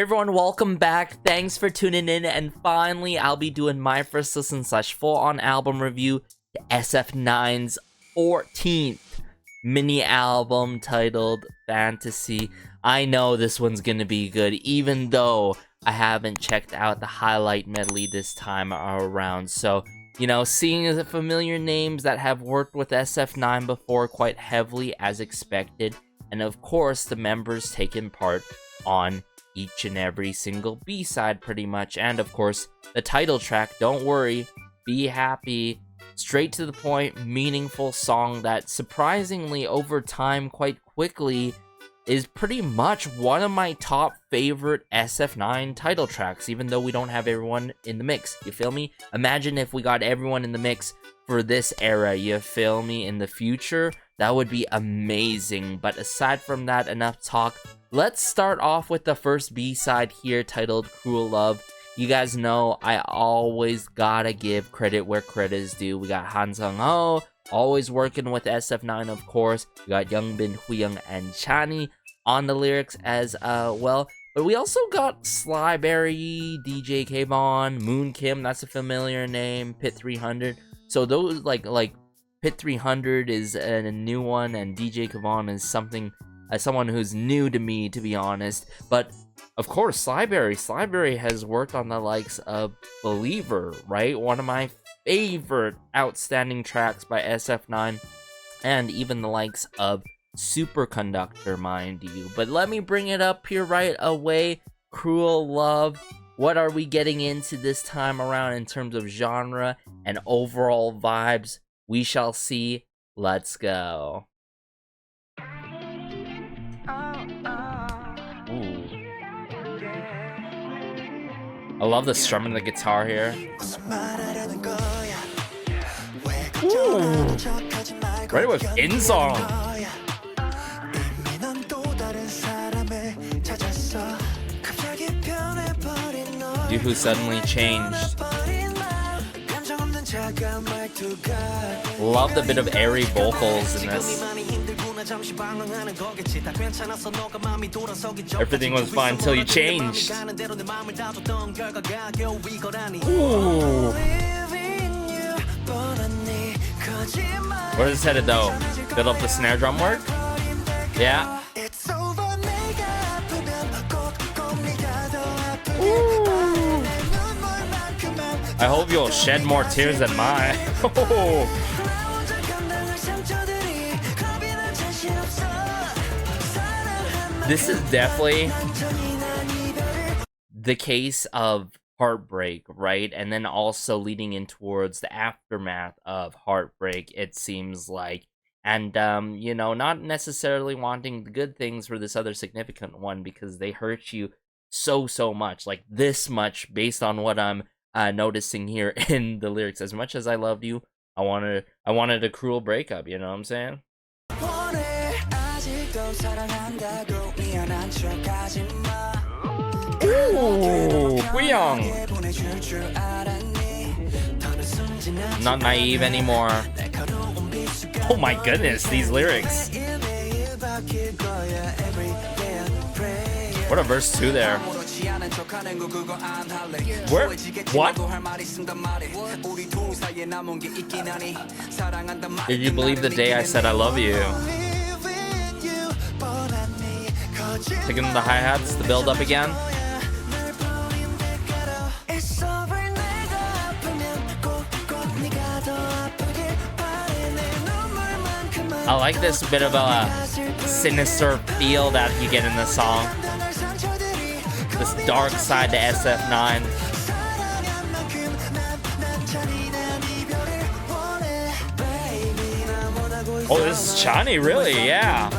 Hey everyone, welcome back. Thanks for tuning in, and finally I'll be doing my first listen / full-on album review to SF9's 14th mini album titled Fantasia. I know this one's gonna be good, even though I haven't checked out the highlight medley this time around. So, you know, seeing the familiar names that have worked with SF9 before quite heavily as expected, and of course the members taking part on each and every single B-side pretty much, and of course the title track, Don't Worry, Be Happy, straight to the point, meaningful song that surprisingly over time quite quickly is pretty much one of my top favorite SF9 title tracks, even though we don't have everyone in the mix, you feel me? Imagine if we got everyone in the mix for this era, you feel me, in the future. That would be amazing. But aside from that, enough talk. Let's start off with the first B-side here, titled Cruel Love. You guys know I always gotta give credit where credit is due. We got Han Sung-ho, always working with SF9, of course. We got Youngbin, Huyoung, and Chani on the lyrics as well. But we also got Slyberry, DJ K-Von, Moon Kim, that's a familiar name, Pit 300. So those, like Pit 300 is a new one, and DJ K-Von is something, someone who's new to me, to be honest. But of course, Slyberry has worked on the likes of Believer, right? One of my favorite outstanding tracks by SF9, and even the likes of Superconductor, mind you. But let me bring it up here right away. Cruel Love. What are we getting into this time around in terms of genre and overall vibes? We shall see. Let's go. Ooh. I love the strumming of the guitar here. Ooh. Ready with in-song. You who suddenly changed. Love the bit of airy vocals in this. Everything was fine until you changed. Ooh. Where is this headed though? Build up the snare drum work? Yeah. Ooh. I hope you'll shed more tears than mine. This is definitely the case of heartbreak, right? And then also leading in towards the aftermath of heartbreak, it seems like. And, you know, not necessarily wanting the good things for this other significant one because they hurt you so much, like this much, based on what I'm noticing here in the lyrics. As much as I loved you, I wanted a cruel breakup, you know what I'm saying? Ooh, Huyoung. Not naive anymore. Oh my goodness, these lyrics. What a verse 2 there. Where? What? Did you believe the day I said I love you? Taking the hi-hats, the build up again. I like this bit of a sinister feel that you get in the song. This dark side to SF9. Oh, this is Chani, really? Yeah.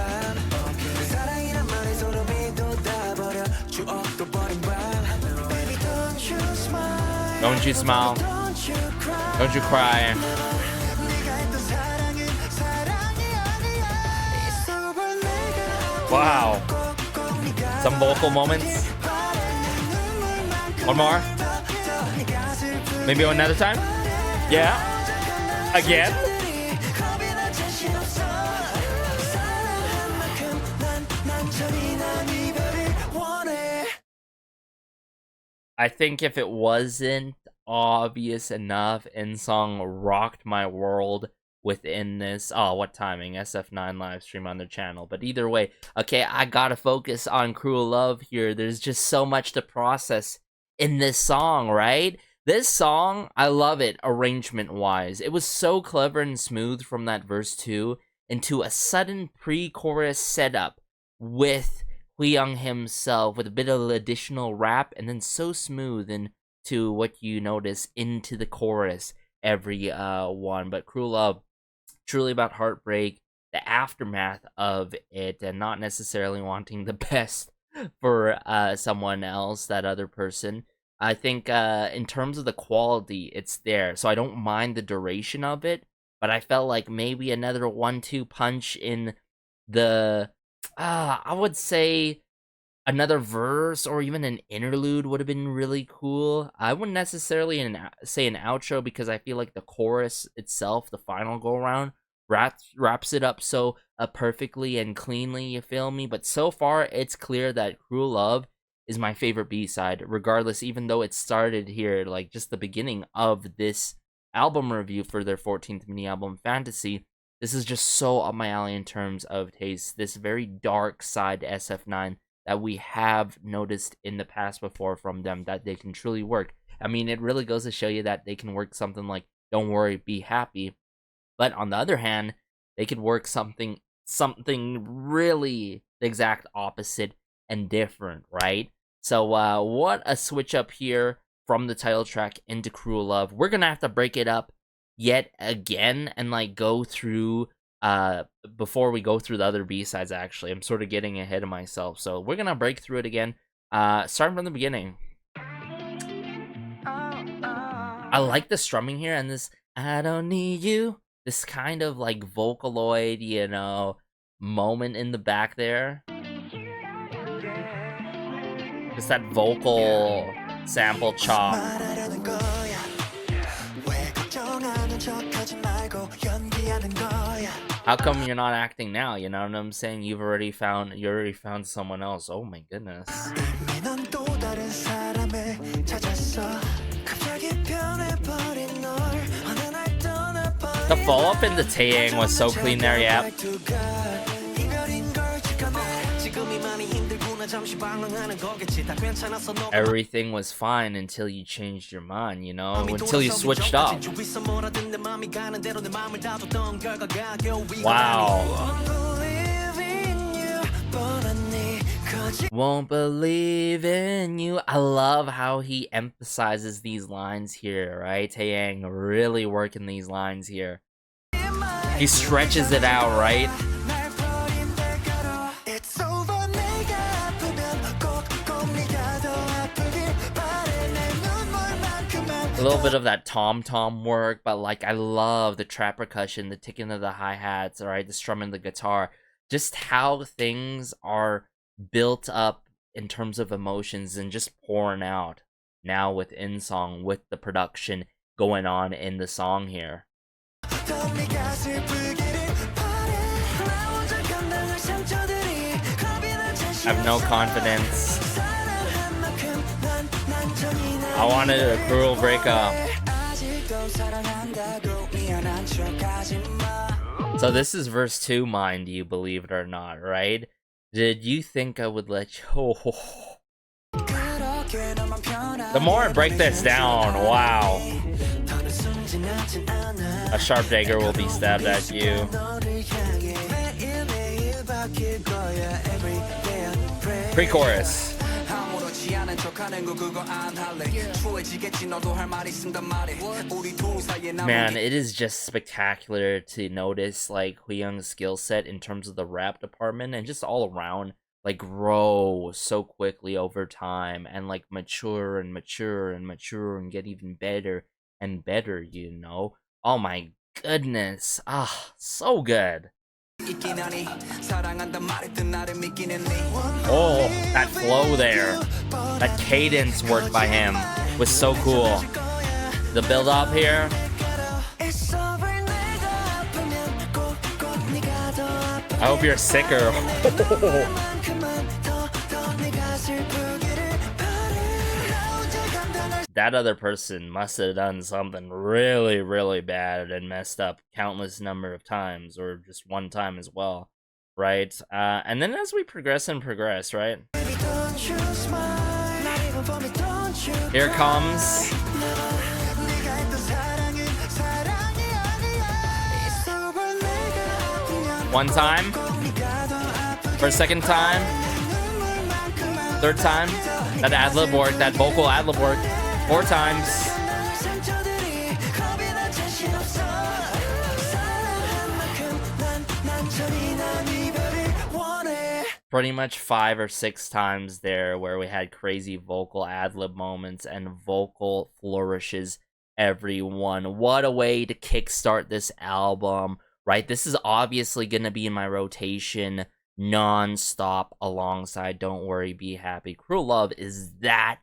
Don't you smile. Don't you cry. Wow. Some vocal moments. One more. Maybe another time? Yeah. Again? I think if it wasn't obvious enough, InSong rocked my world within this. Oh, what timing? SF9 live stream on their channel. But either way, okay, I gotta focus on Cruel Love here. There's just so much to process in this song, right? This song, I love it arrangement-wise. It was so clever and smooth from that verse 2 into a sudden pre-chorus setup with Hweyoung himself with a bit of additional rap, and then so smooth into what you notice into the chorus every one. But Cruel Love, truly about heartbreak, the aftermath of it, and not necessarily wanting the best for someone else, that other person. I think in terms of the quality, it's there, so I don't mind the duration of it, but I felt like maybe another 1-2 punch in the I would say another verse or even an interlude would have been really cool. I wouldn't necessarily say an outro, because I feel like the chorus itself, the final go around, wraps it up so perfectly and cleanly, you feel me? But so far, it's clear that Cruel Love is my favorite B-side, regardless, even though it started here, like just the beginning of this album review for their 14th mini album, Fantasy. This is just so up my alley in terms of taste. This very dark side to SF9 that we have noticed in the past before from them, that they can truly work. I mean, it really goes to show you that they can work something like Don't Worry, Be Happy. But on the other hand, they could work something really the exact opposite and different, right? So what a switch up here from the title track into Cruel Love. We're gonna have to break it up yet again and like go through before we go through the other B-sides. Actually, I'm sort of getting ahead of myself, so we're gonna break through it again, starting from the beginning. I like the strumming here, and this I don't need you, this kind of like Vocaloid, you know, moment in the back there. Just that vocal sample chop. How come you're not acting now? You know what I'm saying? You already found someone else. Oh my goodness. The follow-up in the Taeyang was so clean there, yeah. Everything was fine until you changed your mind, you know? Until you switched up. Wow. Won't believe in you. I love how he emphasizes these lines here, right? Taeyang really working these lines here. He stretches it out, right? A little bit of that tom-tom work, but like I love the trap percussion, the ticking of the hi-hats, alright, the strumming of the guitar. Just how things are built up in terms of emotions and just pouring out now with InSong, with the production going on in the song here. I have no confidence. I wanted a cruel breakup. So this is verse 2, mind you, believe it or not, right? Did you think I would let you... Oh. The more I break this down, wow. A sharp dagger will be stabbed at you. Pre-chorus. Man, it is just spectacular to notice like Hweyoung's skill set in terms of the rap department and just all around like grow so quickly over time and like mature and mature and mature and get even better and better, you know? Oh my goodness. Ah, so good. Oh, that flow there. That cadence work by him was so cool. The build up here. I hope you're sicker. that other person must have done something really, really bad and messed up countless number of times, or just one time as well, right? And then as we progress and progress, right? Here comes one time, for a second time, third time, that ad-lib work, that vocal ad-lib work, 4 times. Pretty much 5 or 6 times there where we had crazy vocal ad-lib moments and vocal flourishes, everyone. What a way to kickstart this album, right? This is obviously going to be in my rotation non-stop alongside Don't Worry, Be Happy. Cruel Love is that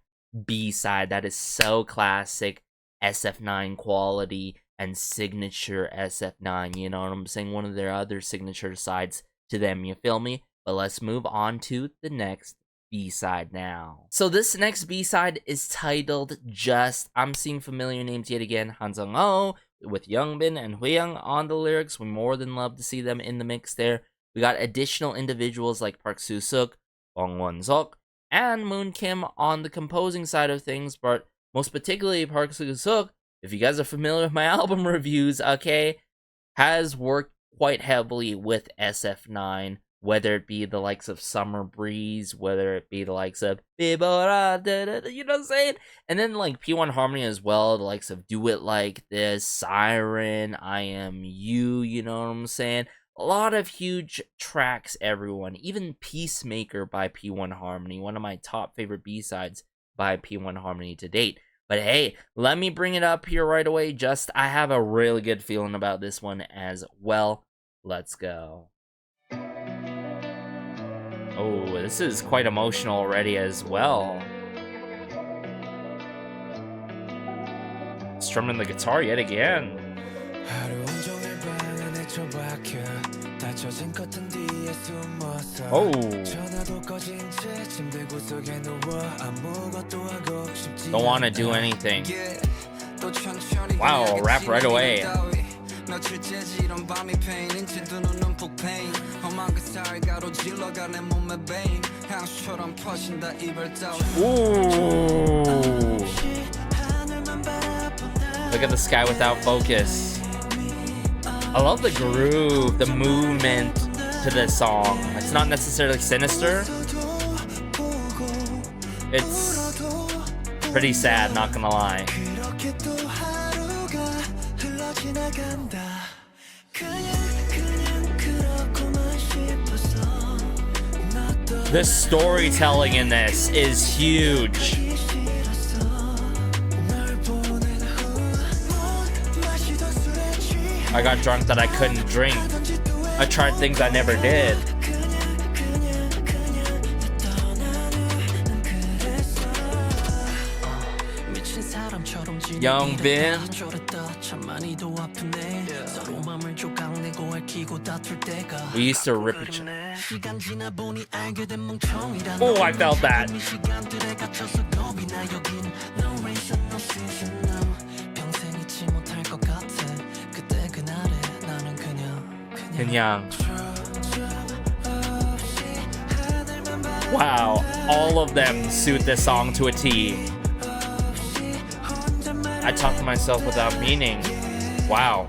B-side that is so classic SF9 quality and signature SF9, you know what I'm saying? One of their other signature sides to them, you feel me? But let's move on to the next B-side now. So this next B-side is titled Just. I'm seeing familiar names yet again. Han Sung-ho with Youngbin and Huyoung on the lyrics. We more than love to see them in the mix there. We got additional individuals like Park Soo-suk, Bong Won-seok, and Moon Kim on the composing side of things, but most particularly Park Soo-suk, if you guys are familiar with my album reviews, okay, has worked quite heavily with SF9, whether it be the likes of Summer Breeze, whether it be the likes of you know what I'm saying? And then like P1 Harmony as well, the likes of Do It Like This, Siren, I Am You, you know what I'm saying? A lot of huge tracks, everyone. Even Peacemaker by P1 Harmony, one of my top favorite B-sides by P1 Harmony to date. But hey, let me bring it up here right away. Just, I have a really good feeling about this one as well. Let's go. Oh, this is quite emotional already as well. Strumming the guitar yet again. Oh. Don't want to do anything. Wow, rap right away. Ooh. Look at the sky without focus. I love the groove, the movement to this song. It's not necessarily sinister. It's pretty sad, not gonna lie. The storytelling in this is huge. I got drunk that I couldn't drink. I tried things I never did. Youngbin. We used to rip each other. Oh, I felt that. Kanyang. Wow, all of them suit this song to a T. I talk to myself without meaning. Wow.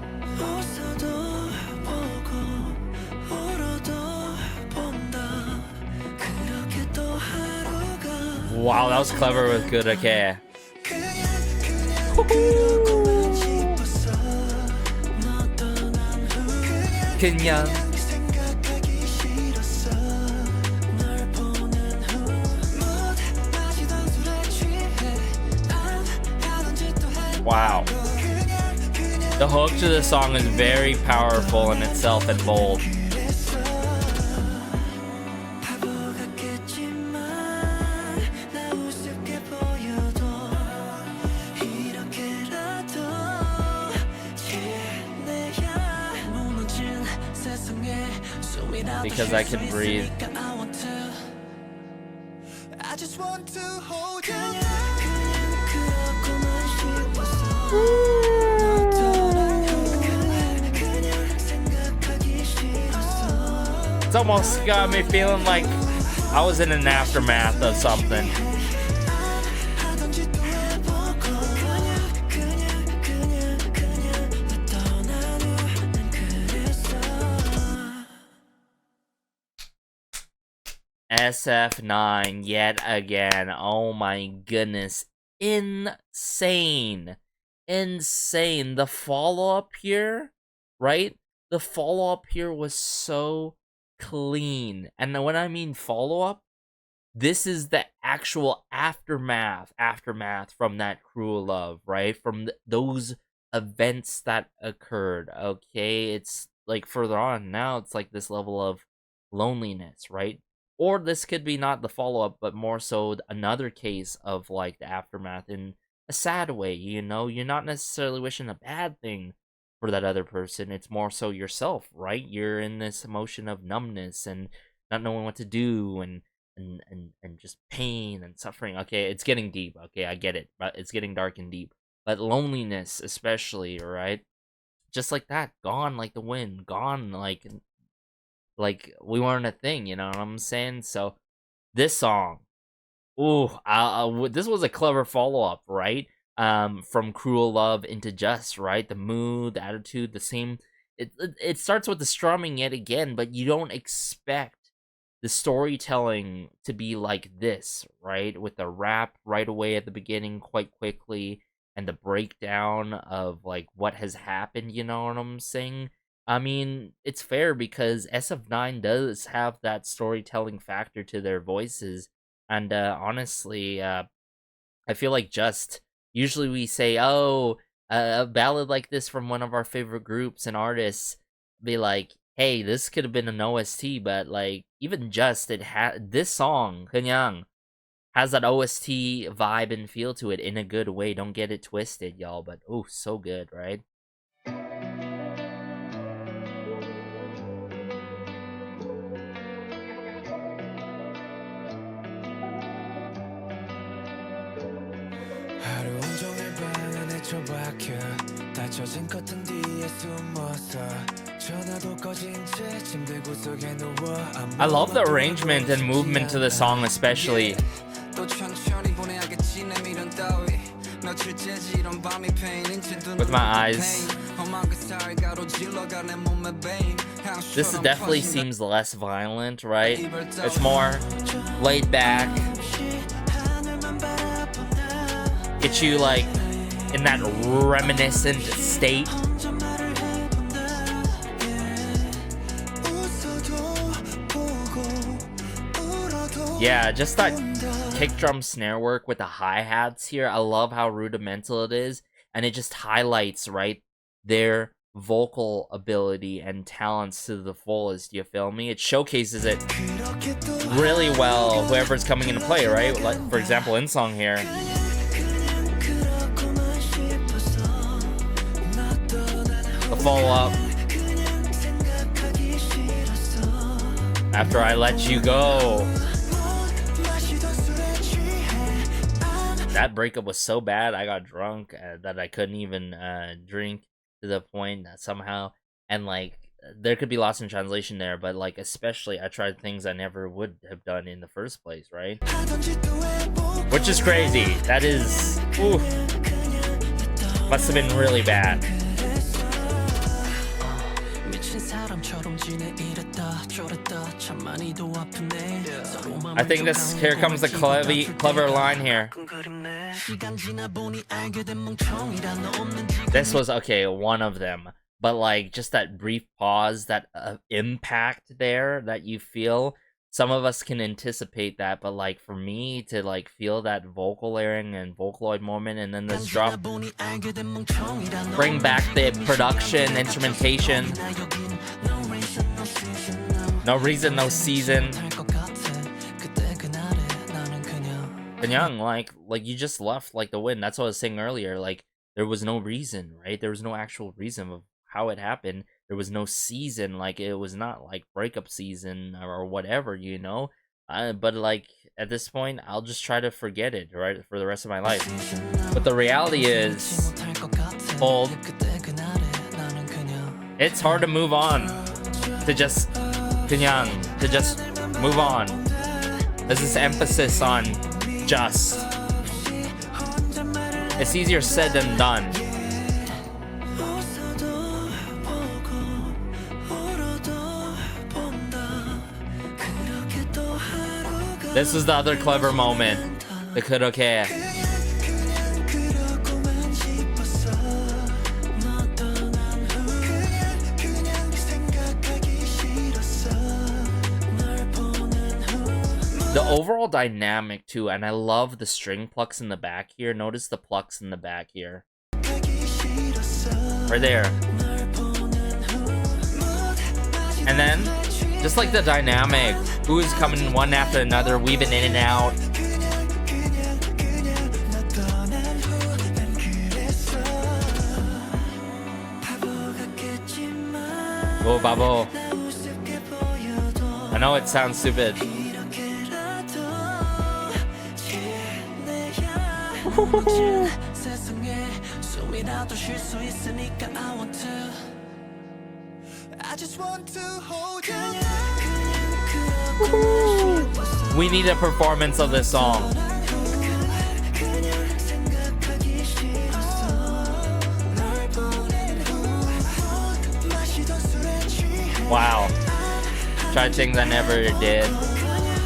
Wow, that was clever with good okay. Kenya. Wow. The hook to the song is very powerful in itself and bold. Because I can breathe. It's almost got me feeling like I was in an aftermath of something. SF9 yet again. Oh my goodness. Insane. Insane. The follow-up here, right? The follow-up here was so clean. And when I mean follow-up, this is the actual aftermath from that Cruel Love, right? From those events that occurred, okay? It's like further on now, it's like this level of loneliness, right? Or this could be not the follow-up, but more so another case of like the aftermath in a sad way, you know? You're not necessarily wishing a bad thing for that other person. It's more so yourself, right? You're in this emotion of numbness and not knowing what to do and just pain and suffering. Okay, it's getting deep. Okay, I get it. But it's getting dark and deep. But loneliness especially, right? Just like that. Gone like the wind. Gone like we weren't a thing, you know what I'm saying? So this song, ooh, this was a clever follow-up, right? From Cruel Love into Just, right? The mood, the attitude, the same. It starts with the strumming yet again, but you don't expect the storytelling to be like this, right? With the rap right away at the beginning quite quickly, and the breakdown of like what has happened, you know what I'm saying? I mean, it's fair because SF9 does have that storytelling factor to their voices. And honestly, I feel like Just, usually we say, oh, a ballad like this from one of our favorite groups and artists, be like, hey, this could have been an OST, but like, even Just, this song, 그냥, has that OST vibe and feel to it in a good way. Don't get it twisted, y'all, but oh, so good, right? I love the arrangement and movement to the song, especially. With my eyes. This definitely seems less violent, right? It's more laid back. Get you like in that reminiscent state. Yeah, just that kick drum snare work with the hi-hats here. I love how rudimental it is, and it just highlights, right, their vocal ability and talents to the fullest, you feel me? It showcases it really well, whoever's coming into play, right? Like, for example, in song here. The follow-up. After I Let You Go. That breakup was so bad, I got drunk that I couldn't even drink, to the point that somehow, and like, there could be lost in translation there, but like, especially, I tried things I never would have done in the first place, right? Which is crazy. That is, ooh, must have been really bad. I think here comes the clever line here. This was, okay, one of them, but like, just that brief pause, that impact there that you feel. Some of us can anticipate that, but like, for me to like feel that vocal layering and Vocaloid moment, and then this drop, bring back the production, instrumentation. No reason, no season. 그냥, like you just left like the wind. That's what I was saying earlier. Like, there was no reason, right? There was no actual reason of how it happened. There was no season. Like, it was not like breakup season or whatever, you know? But like, at this point, I'll just try to forget it, right? For the rest of my life. But the reality is, hold. It's hard to move on. To just move on. There's this emphasis on just. It's easier said than done. This was the other clever moment. The karaoke. The overall dynamic too, and I love the string plucks in the back here. Notice the plucks in the back here. Right there. And then, just like the dynamic, who is coming one after another, weaving in and out. Oh, babo. I know it sounds stupid. We need a performance of this song. Wow. Try things I never did.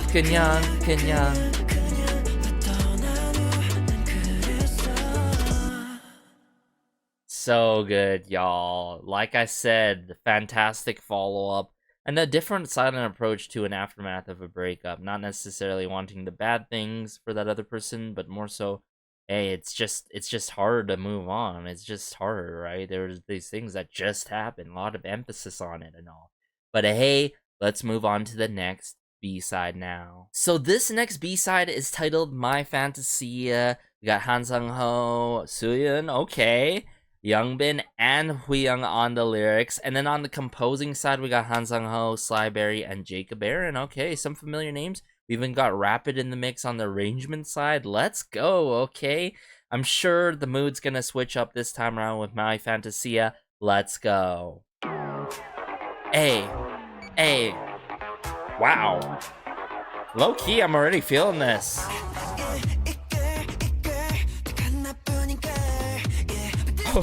Kanyang, kanyang. So good, y'all. Like I said, fantastic follow-up and a different silent approach to an aftermath of a breakup. Not necessarily wanting the bad things for that other person, but more so, hey, it's just harder to move on. It's just harder, right? There's these things that just happen. A lot of emphasis on it and all. But hey, let's move on to the next B-side now. So this next B-side is titled My Fantasia. We got Han Sung-ho, Soohyun, okay. Youngbin and Huyoung on the lyrics. And then on the composing side, we got Han Sung-ho, Slyberry, and Jacob Aaron. Okay, some familiar names. We even got Rapid in the mix on the arrangement side. Let's go, okay? I'm sure the mood's gonna switch up this time around with My Fantasia. Let's go. Hey. Wow. Low-key, I'm already feeling this.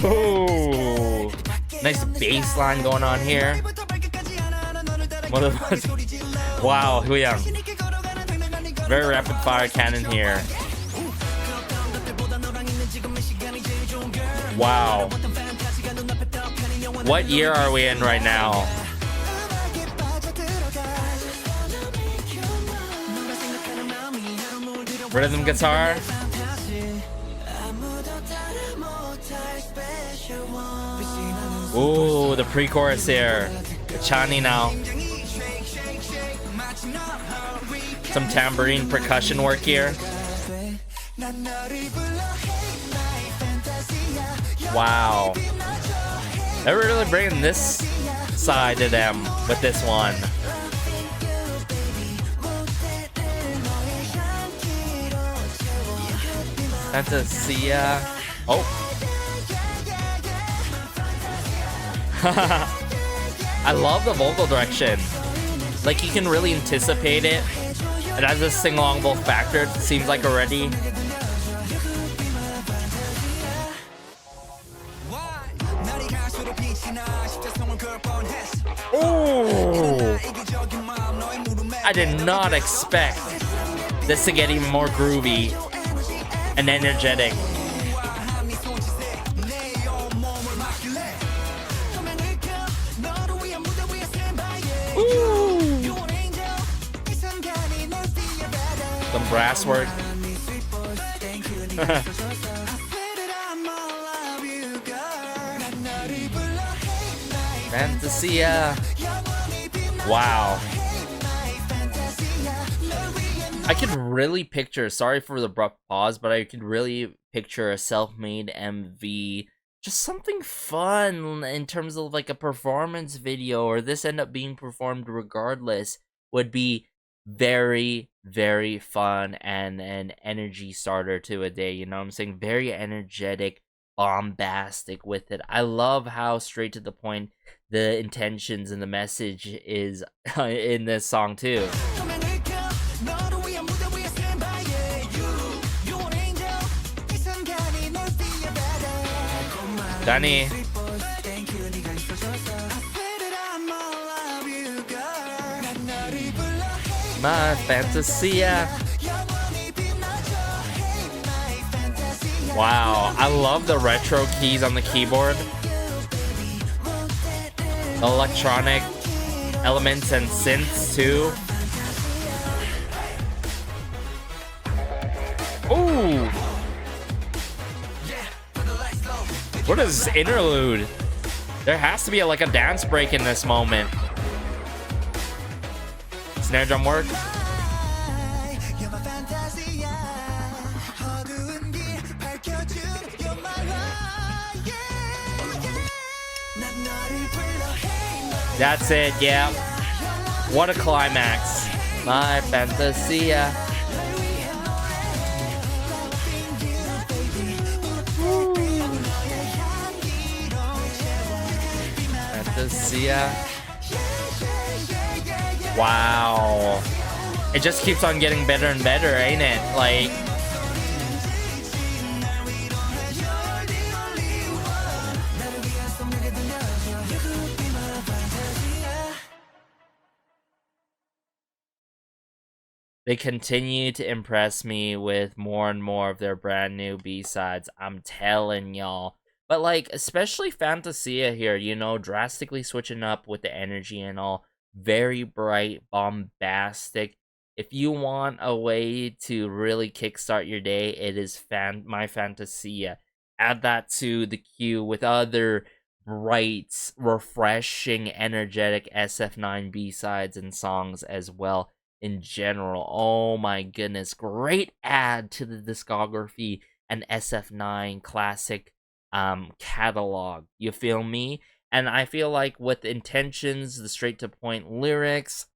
Oh, nice bass line going on here. What was? Wow, Huyoung. Very rapid fire cannon here. Wow. What year are we in right now? Rhythm guitar. Ooh, the pre-chorus here. Chani now. Some tambourine percussion work here. Wow. They're really bringing this side to them with this one. Fantasia. Oh. I love the vocal direction. Like, you can really anticipate it. It has a sing-along factor, it seems like already. Ooh. I did not expect this to get even more groovy and energetic. Some brass work. Fantasia. Wow. I could really picture, sorry for the abrupt pause, but I could really picture a self-made MV. Just something fun in terms of like a performance video, or this end up being performed regardless, would be very, very fun and an energy starter to a day. You know what I'm saying? Very energetic, bombastic with it. I love how straight to the point the intentions and the message is in this song too. Danny. My Fantasia. Wow, I love the retro keys on the keyboard. Electronic elements and synths too. Ooh! What is this interlude? There has to be like a dance break in this moment. Snare drum work. That's it, yeah. What a climax. My Fantasia. Fantasia. Wow. It just keeps on getting better and better, ain't it? Like, they continue to impress me with more and more of their brand new B-sides. I'm telling y'all. But like, especially Fantasia here, you know, drastically switching up with the energy and all. Very bright, bombastic. If you want a way to really kickstart your day, it is My Fantasia. Add that to the queue with other bright, refreshing, energetic SF9 B-sides and songs as well. In general, oh my goodness, great add to the discography and SF9 classic catalog. You feel me? And I feel like with intentions, the straight to point lyrics,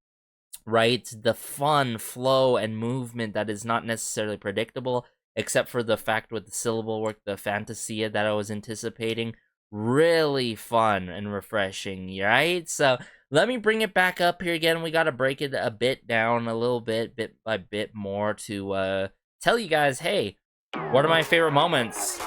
right, the fun flow and movement that is not necessarily predictable, except for the fact with the syllable work, the Fantasia that I was anticipating, really fun and refreshing, right? So let me bring it back up here again. We got to break it a bit down a little bit by bit more to tell you guys, hey, what are my favorite moments?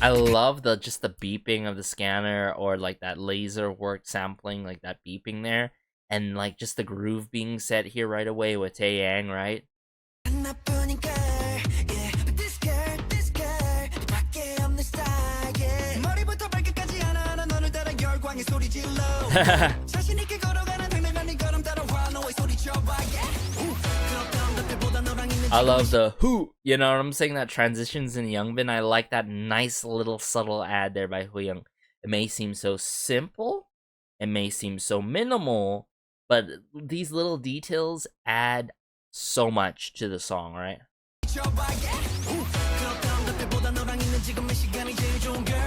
I love just the beeping of the scanner, or like that laser work sampling, like that beeping there, and like just the groove being set here right away with Taeyang, right? I love the who, you know what I'm saying? That transitions in Youngbin. I like that nice little subtle ad there by Huyoung. It may seem so simple, it may seem so minimal, but these little details add so much to the song, right?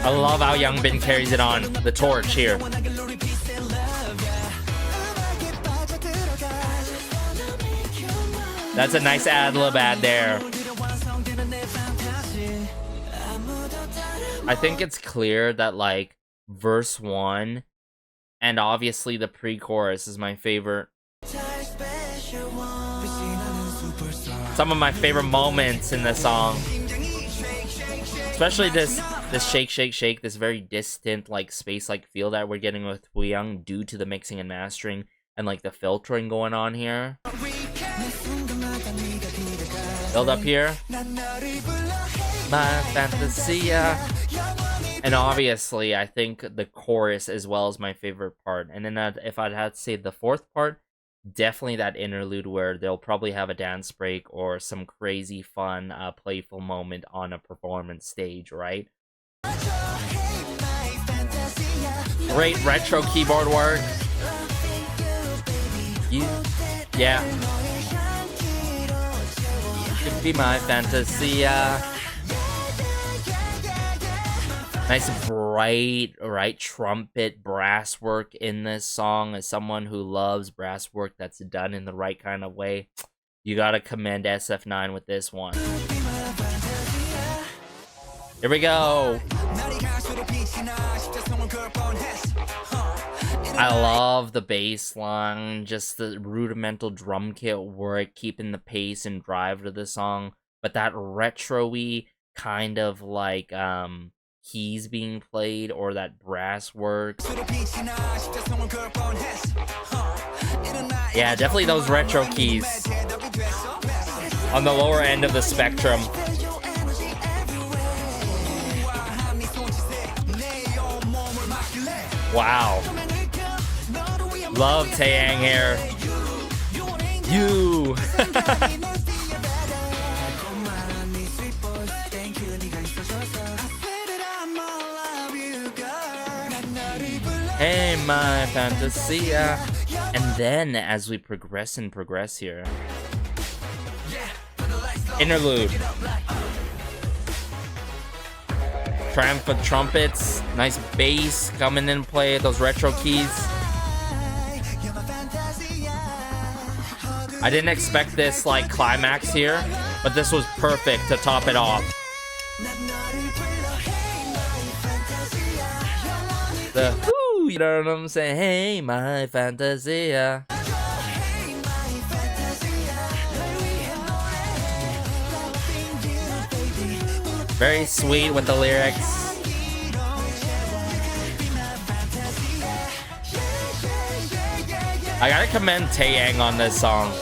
I love how Youngbin carries it on the torch here. That's a nice ad-lib ad there. I think it's clear that, like, verse 1 and obviously the pre-chorus is my favorite. Some of my favorite moments in the song. Especially this shake, shake, shake, this very distant, like, space-like feel that we're getting with Huyoung due to the mixing and mastering and, like, the filtering going on here. Build up here. My Fantasia. And obviously, I think the chorus as well is my favorite part. And then if I'd have to say the fourth part, definitely that interlude where they'll probably have a dance break or some crazy fun, playful moment on a performance stage, right? Great retro keyboard work. Yeah. You could be my Fantasia. Nice bright, right, trumpet brass work in this song. As someone who loves brass work that's done in the right kind of way, you gotta commend SF9 with this one. Here we go. I love the bass line, just the rudimental drum kit work, keeping the pace and drive to the song, but that retro-y kind of like keys being played or that brass work. Yeah, definitely those retro keys on the lower end of the spectrum. Wow. Love Taeyang here. You. Hey, my Fantasia. And then, as we progress here, interlude. Triumphant trumpets, nice bass coming in play, those retro keys. I didn't expect this like climax here, but this was perfect to top it off. The whoo, you know what I'm saying? Hey, my Fantasia. Very sweet with the lyrics. I gotta commend Taeyang on this song.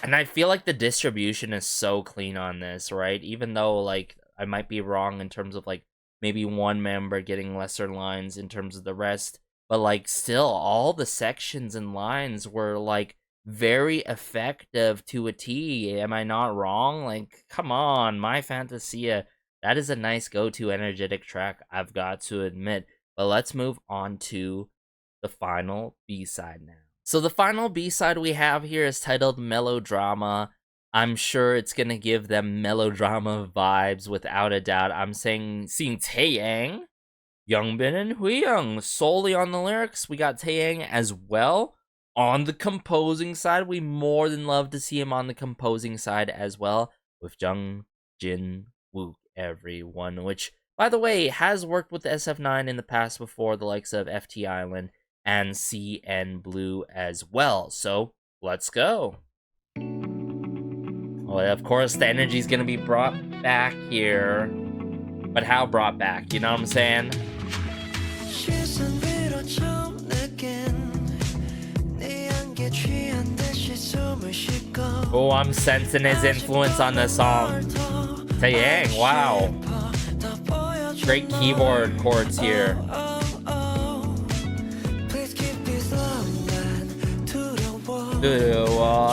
And I feel like the distribution is so clean on this, right? Even though, like, I might be wrong in terms of, like, maybe one member getting lesser lines in terms of the rest, but like still all the sections and lines were like very effective to a T. Am I not wrong? Like, come on, My Fantasia, that is a nice go-to energetic track, I've got to admit. But let's move on to the final B-side now. So the final B-side we have here is titled Melodrama. I'm sure it's gonna give them melodrama vibes without a doubt. I'm seeing Taeyang, Youngbin, and Huyoung solely on the lyrics. We got Taeyang as well on the composing side. We more than love to see him on the composing side as well with Jung Jin Wook, everyone. Which, by the way, has worked with the SF9 in the past before, the likes of FT Island and CN Blue as well. So let's go. Well, of course, the energy is gonna be brought back here, but how brought back? You know what I'm saying? Oh, I'm sensing his influence on this song. Taeyang, wow. Great keyboard chords here.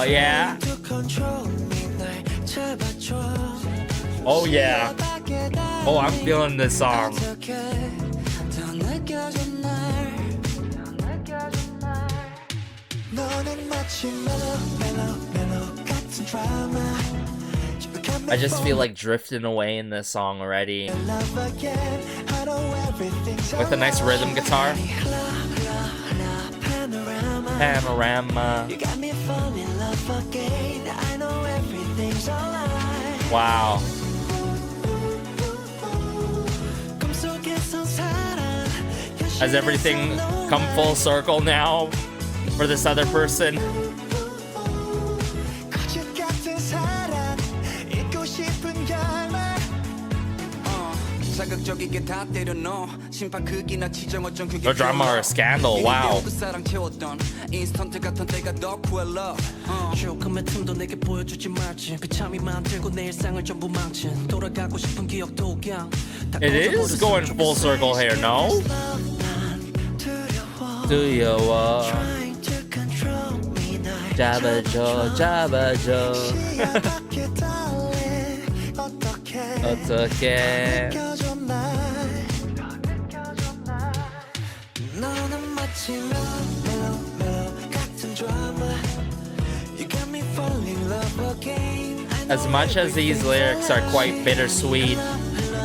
Yeah. Oh yeah. Oh, I'm feeling this song. I just feel like drifting away in this song already. With a nice rhythm guitar. Panorama. Wow. Has everything come full circle now for this other person? No drama or a scandal, wow. It is going full circle here, no? Do you Jabba Joe 어떡해 As much as these lyrics are quite bittersweet,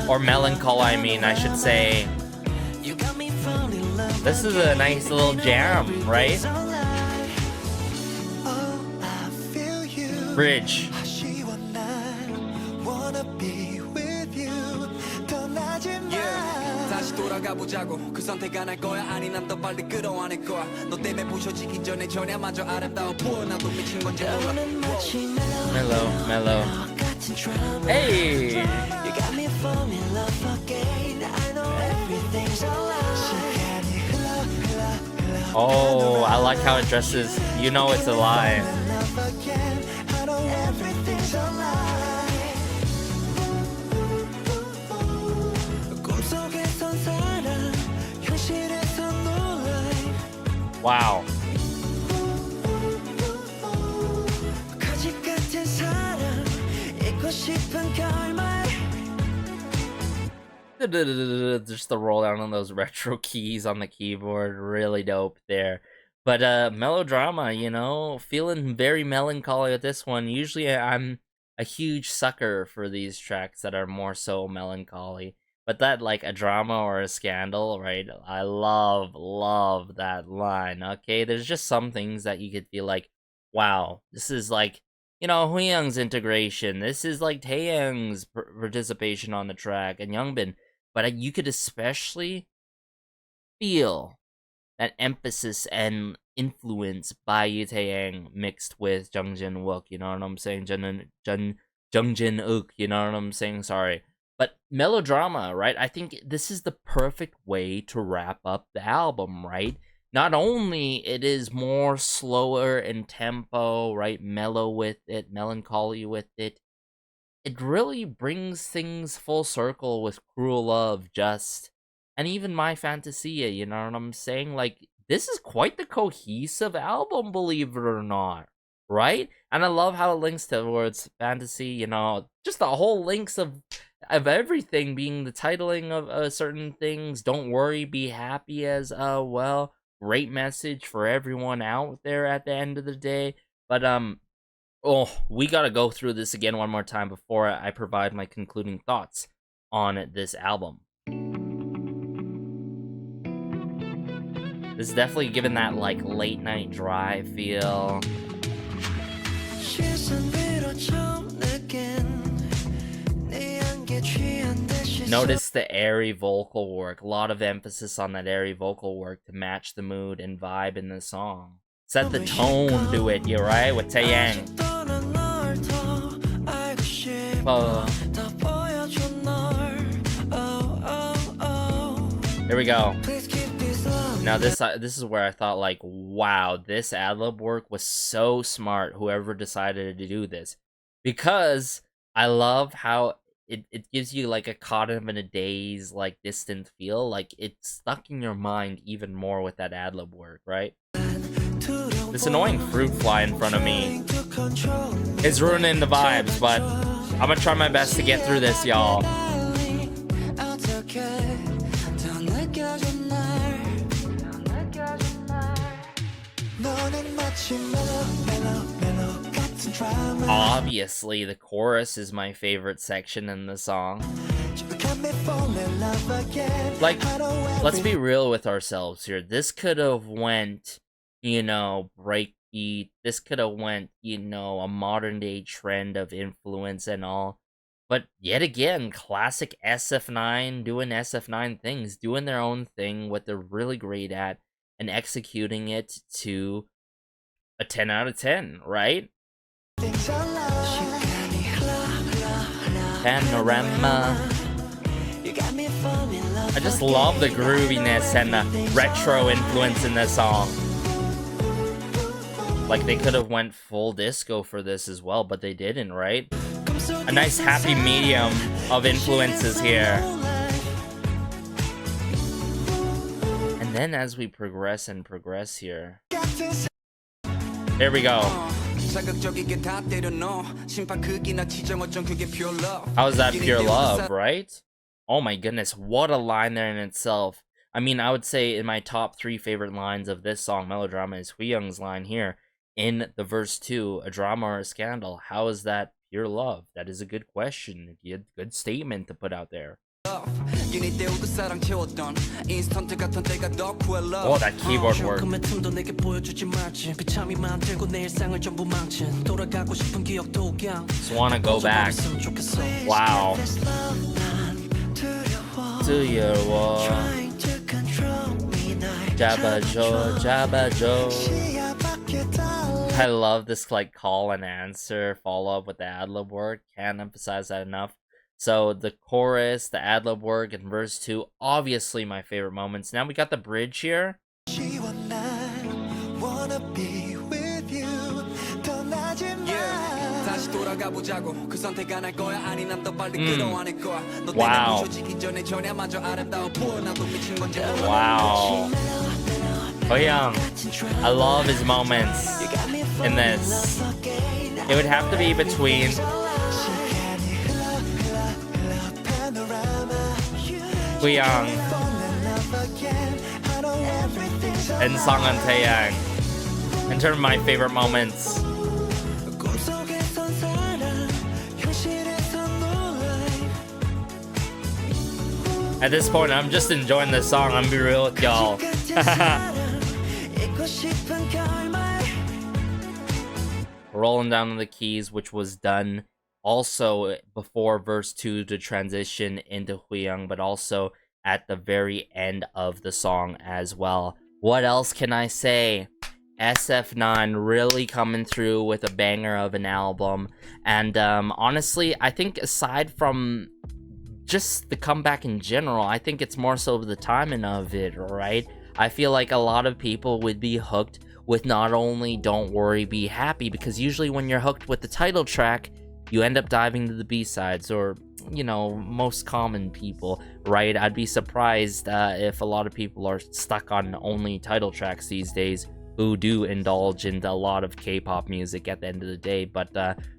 or melancholy, I mean, I should say, this is a nice little jam, right? Bridge. 돌아가보자고 그 선택 안 할 거야 아니 난 더 빨리 끌어안을 거야 너 때문에 부셔지기 전에 전야마저 아름다워 보여 나도 미친 건지 몰라 Mellow, mellow. Hey! You got me falling in love again I know everything's alright Oh, I like how it dresses. You know it's a lie. I know everything's alright 꿈속에선 살아 현실에선 놀라 Wow. 거짓 같은 사랑 잊고 싶은 결말 Just the roll down on those retro keys on the keyboard, really dope there. But Melodrama, you know, feeling very melancholy with this one. Usually I'm a huge sucker for these tracks that are more so melancholy. But that, like, a drama or a scandal, right? I love that line, okay? There's just some things that you could feel like, wow, this is like, you know, Huyoung's integration. This is like Taeyang's participation on the track and Youngbin. But you could especially feel that emphasis and influence by Taeyang mixed with Jung Jin-wook, you know what I'm saying? Jung Jin-wook, you know what I'm saying? Sorry. But Melodrama, right? I think this is the perfect way to wrap up the album, right? Not only it is more slower in tempo, right? Mellow with it, melancholy with it. It really brings things full circle with Cruel Love, Just, and even My Fantasia, you know what I'm saying? Like, this is quite the cohesive album, believe it or not, right? And I love how it links towards fantasy, you know, just the whole links of everything being the titling of certain things. Don't worry, be happy as well. Great message for everyone out there at the end of the day. But oh, we gotta go through this again one more time before I provide my concluding thoughts on this album. This is definitely giving that like late night drive feel. Notice the airy vocal work. A lot of emphasis on that airy vocal work to match the mood and vibe in the song. Set the tone to it, you're right, with Taeyang. Here we go. Now this is where I thought, like, wow, this ad-lib work was so smart, whoever decided to do this. Because I love how it gives you like a caught up in a daze, like distant feel. Like it's stuck in your mind even more with that ad-lib work, right? This annoying fruit fly in front of me is ruining the vibes, but I'm gonna try my best to get through this, y'all. Obviously, the chorus is my favorite section in the song. Like, let's be real with ourselves here. This could have went, you know, breakbeat. This could have went, you know, a modern day trend of influence and all. But yet again, classic SF9 doing SF9 things, doing their own thing, what they're really great at, and executing it to a 10 out of 10, right? Panorama. I just love the grooviness and the retro influence in this song. Like, they could have went full disco for this as well, but they didn't, right? A nice happy medium of influences here. And then as we progress here. Here we go. How is that pure love, right? Oh my goodness, what a line there in itself. I mean, I would say in my top 3 favorite lines of this song, Melodrama, is Huyoung's line here in the verse 2, a drama or a scandal. How is that pure love? That is a good question. A good statement to put out there. Oh, that keyboard work. Just wanna go back. Wow. To your wall. Jabba Joe, Jabba Joe. I love this like call and answer follow up with the ad-lib work. Can't emphasize that enough. So the chorus, the ad-lib work, and verse 2, obviously my favorite moments. Now we got the bridge here. Wow. Wow. Oh yeah, I love his moments in this. It would have to be between Huyoung and Song on Taeyang in terms of my favorite moments. At this point, I'm just enjoying this song. I'm gonna be real with y'all. Rolling down the keys, which was done also before verse 2 to transition into Huyoung, but also at the very end of the song as well. What else can I say? SF9 really coming through with a banger of an album. And honestly, I think aside from just the comeback in general, I think it's more so the timing of it, right? I feel like a lot of people would be hooked with not only Don't Worry, Be Happy, because usually when you're hooked with the title track, you end up diving to the B-sides, or, you know, most common people, right? I'd be surprised if a lot of people are stuck on only title tracks these days, who do indulge into a lot of K-pop music at the end of the day. But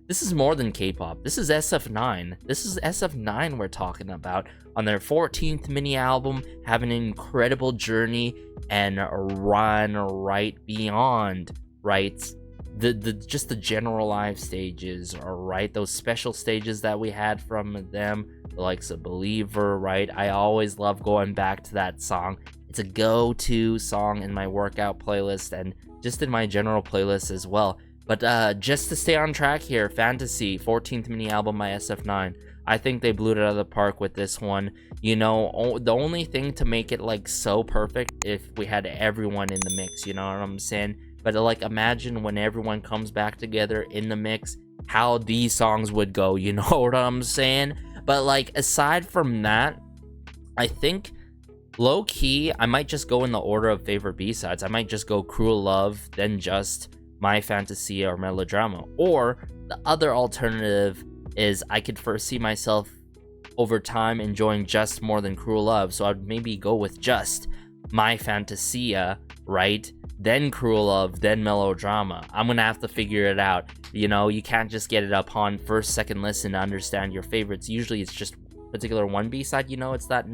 this is more than K-pop. This is SF9. This is SF9 we're talking about on their 14th mini album, having an incredible journey and run right beyond, right? Just the general live stages, or right, those special stages that we had from them, the likes of Believer, right? I always love going back to that song. It's a go-to song in my workout playlist and just in my general playlist as well. But just to stay on track here, Fantasy, 14th mini album by SF9. I think they blew it out of the park with this one. You know, the only thing to make it like so perfect if we had everyone in the mix, you know what I'm saying? But like, imagine when everyone comes back together in the mix, how these songs would go, you know what I'm saying? But like, aside from that, I think low-key, I might just go in the order of favorite B-sides. I might just go Cruel Love, then just My Fantasia or Melodrama. Or the other alternative is I could foresee myself over time enjoying Just more than Cruel Love, so I'd maybe go with just My Fantasia, right? Then Cruel Love, then Melodrama. I'm gonna have to figure it out. You know, you can't just get it upon first, second listen to understand your favorites. Usually it's just particular one B-side, you know, it's that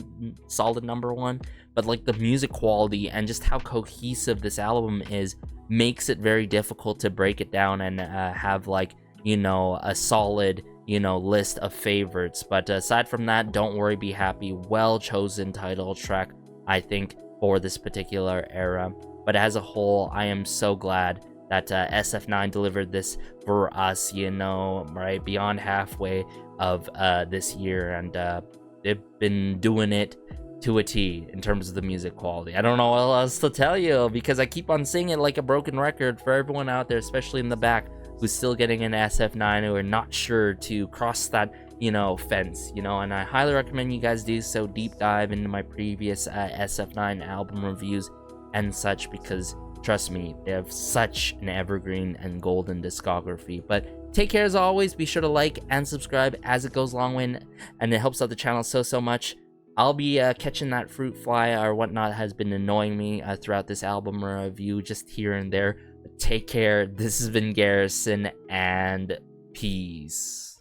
solid number one. But like, the music quality and just how cohesive this album is makes it very difficult to break it down and have, like, you know, a solid, you know, list of favorites. But aside from that, Don't Worry, Be Happy, well chosen title track, I think, for this particular era. But as a whole, I am so glad that SF9 delivered this for us, you know, right beyond halfway of this year, and they've been doing it to a T in terms of the music quality. I don't know what else to tell you, because I keep on saying it like a broken record for everyone out there, especially in the back, who's still getting an SF9, who are not sure to cross that, you know, fence, you know. And I highly recommend you guys do so, deep dive into my previous SF9 album reviews and such, because trust me, they have such an evergreen and golden discography. But take care as always. Be sure to like and subscribe, as it goes a long way, and it helps out the channel so much. I'll be catching that fruit fly or whatnot has been annoying me throughout this album review, just here and there. But take care. This has been Garrison, and peace.